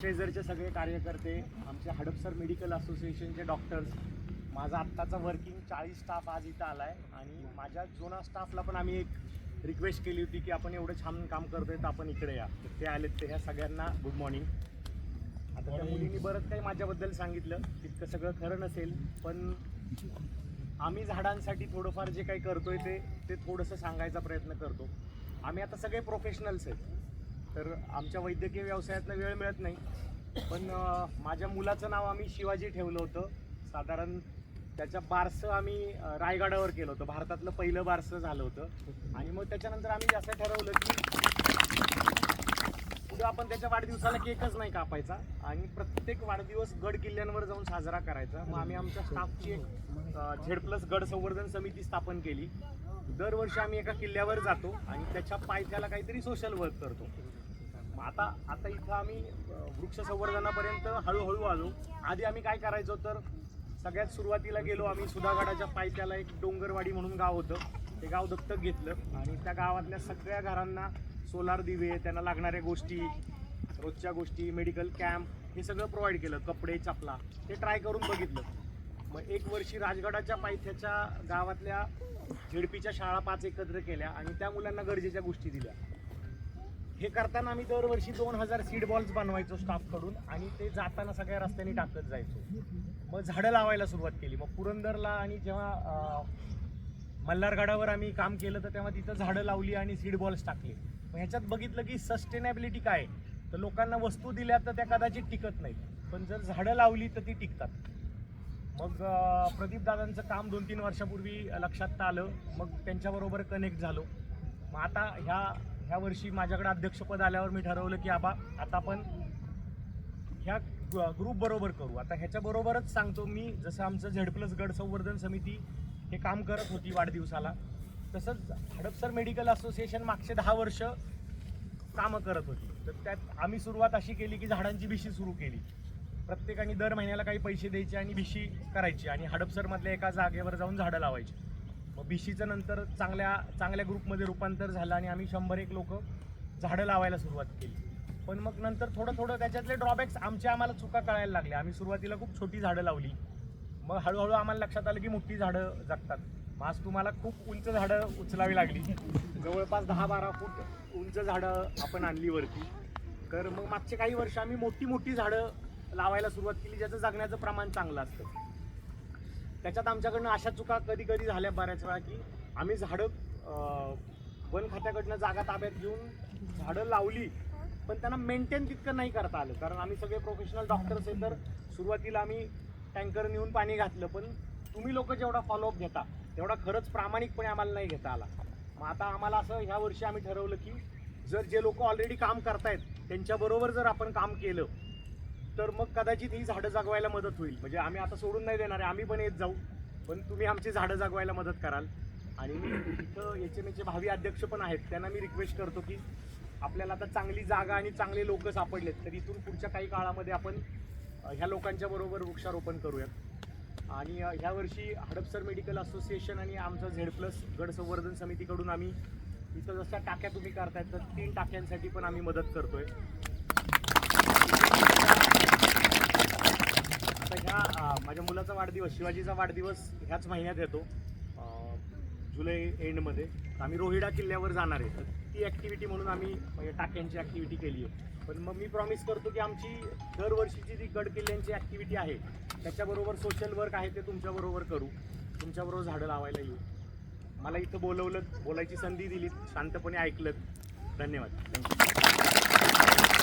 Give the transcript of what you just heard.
शेजारचे सगळे कार्यकर्ते, आमचे हडपसर मेडिकल असोसिएशनचे डॉक्टर्स, माझा आत्ताचा वर्किंग 40 स्टाफ आज इथं आला आहे. आणि माझ्या जुना स्टाफला पण आम्ही एक रिक्वेस्ट केली होती की आपण एवढं छान काम करतोय तर आपण इकडे या. तर ते आलेत. ते ह्या सगळ्यांना गुड मॉर्निंग. आता त्या मुलींनी बरंच काही माझ्याबद्दल सांगितलं, तितकं सगळं खरं नसेल, पण आम्ही झाडांसाठी थोडंफार जे काही करतोय ते थोडंसं सांगायचा प्रयत्न करतो. आम्ही आता सगळे प्रोफेशनल्स आहेत, तर आमच्या वैद्यकीय व्यवसायातनं वेळ मिळत नाही. पण माझ्या मुलाचं नाव आम्ही शिवाजी ठेवलं होतं. साधारण त्याच्या बारसं आम्ही रायगडावर केलं होतं. भारतातलं पहिलं बारसं झालं होतं. आणि मग त्याच्यानंतर आम्ही असं ठरवलं की पुढं आपण त्याच्या वाढदिवसाला केकच नाही कापायचा आणि प्रत्येक वाढदिवस गड किल्ल्यांवर जाऊन साजरा करायचा. मग आम्ही आमच्या स्टाफची एक झेड+ गड संवर्धन समिती स्थापन केली. दरवर्षी आम्ही एका किल्ल्यावर जातो आणि त्याच्या पायथ्याला काहीतरी सोशल वर्क करतो. आता इथं आम्ही वृक्ष संवर्धनापर्यंत हळूहळू आलो. आधी आम्ही काय करायचो, तर सगळ्यात सुरुवातीला गेलो आम्ही सुधागडाच्या पायथ्याला एक डोंगरवाडी म्हणून गाव होतं. ते गाव दत्तक घेतलं आणि त्या गावातल्या सगळ्या घरांना सोलार दिवे, त्यांना लागणाऱ्या गोष्टी, रोजच्या गोष्टी, मेडिकल कॅम्प हे सगळं प्रोव्हाइड केलं. कपडे, चपला ते ट्राय करून बघितलं. मग एक वर्षी राजगडाच्या पायथ्याच्या गावातल्या झेडपीच्या शाळा 5 एकत्र केल्या आणि त्या मुलांना गरजेच्या गोष्टी दिल्या. हे करताना आम्ही दरवर्षी 2000 सीड बॉल्स बनवायचो स्टाफकडून आणि ते जाताना सगळ्या रस्त्याने टाकत जायचो. मग झाडं लावायला सुरुवात केली. मग पुरंदरला आणि जेव्हा मल्हारगडावर आम्ही काम केलं तर तेव्हा तिथं झाडं लावली आणि सीड बॉल्स टाकले. मग ह्याच्यात बघितलं की सस्टेनेबिलिटी काय, तर लोकांना वस्तू दिल्या तर त्या कदाचित टिकत नाहीत, पण जर झाडं लावली तर ती टिकतात. मग प्रदीप दादांचं काम 2-3 वर्षापूर्वी लक्षात आलं. मग त्यांच्याबरोबर कनेक्ट झालो. मग आता ह्या वर्षी माझ्याकडे अध्यक्षपद आल्यावर मी ठरवलं की आता आपण ह्या ग्रुप बरोबर करू. आता ह्याच्याबरोबरच सांगतो मी, जसं आमचं झेड+ गड संवर्धन समिती हे काम करत होती वाढदिवसाला, तसंच हडपसर मेडिकल असोसिएशन मागचे 10 वर्ष कामं करत होती. तर त्यात आम्ही सुरुवात अशी केली की झाडांची भिशी सुरू केली. प्रत्येकाने दर महिन्याला काही पैसे द्यायचे आणि भिशी करायची आणि हडपसरमधल्या एका जागेवर जाऊन झाडं लावायची. मग भिशीचं नंतर चांगल्या ग्रुपमध्ये रूपांतर झालं आणि आम्ही 100-1 लोक झाडं लावायला सुरुवात केली. पण मग नंतर थोडं त्याच्यातले ड्रॉबॅक्स आम्हाला चुका कळायला लागल्या. आम्ही सुरुवातीला खूप छोटी झाडं लावली. मग हळूहळू आम्हाला लक्षात आलं की मोठी झाडं जगतात. मग आज तुम्हाला खूप उंच झाडं उचलावी लागली. जवळपास 10-12 फूट उंच झाडं आपण आणली वरती. तर मग मागचे काही वर्ष आम्ही मोठी झाडं लावायला सुरुवात केली, ज्याचं जगण्याचं प्रमाण चांगलं असतं. त्याच्यात आमच्याकडनं अशा चुका कधी झाल्या बऱ्याच वेळा की आम्ही झाडं वन खात्याकडनं जागा ताब्यात घेऊन झाडं लावली, पण त्यांना मेंटेन तितकं नाही करता आलं. कारण आम्ही सगळे प्रोफेशनल डॉक्टर्स आहे, तर सुरुवातीला आम्ही टँकर नेऊन पाणी घातलं, पण तुम्ही लोक जेवढा फॉलोअप घेता तेवढा खरंच प्रामाणिकपणे आम्हाला नाही घेता आला. मग आता आम्हाला असं ह्या वर्षी आम्ही ठरवलं की जर जे लोक ऑलरेडी काम करतायत त्यांच्याबरोबर जर आपण काम केलं तर मग कदाचित ही झाडं जगवायला मदत होईल. म्हणजे आम्ही आता सोडून नाही देणार आहे, आम्ही पण येत जाऊ, पण तुम्ही आमची झाडं जगवायला मदत कराल. आणि मी इथं HMAचे भावी अध्यक्ष पण आहेत, त्यांना मी रिक्वेस्ट करतो की आपल्याला आता चांगली जागा आणि चांगले लोक सापडलेत, तर इथून पुढच्या काही काळामध्ये आपण ह्या लोकांच्या बरोबर वृक्षारोपण करूयात. आणि ह्या वर्षी हडपसर मेडिकल असोसिएशन आणि आमचं झेड+ गड संवर्धन समितीकडून आम्ही इथं जशा टाक्या तुम्ही करतायत तर 3 टाक्यांसाठी पण आम्ही मदत करतोय. आता ह्या माझ्या मुलाचा वाढदिवस, शिवाजीचा वाढदिवस ह्याच महिन्यात येतो, जुलै एंडमध्ये. आम्ही रोहिडा किल्ल्यावर जाणार आहे, तर ती ॲक्टिव्हिटी म्हणून आम्ही टाक्यांची ॲक्टिव्हिटी केली आहे. पण मग मी प्रॉमिस करतो की आमची दरवर्षीची जी गड किल्ल्यांची ॲक्टिव्हिटी आहे त्याच्याबरोबर सोशल वर्क आहे ते तुमच्याबरोबर करू, तुमच्याबरोबर झाडं लावायला येऊ. मला इथं बोलायची संधी दिली, शांतपणे ऐकलं. धन्यवाद. थँक्यू.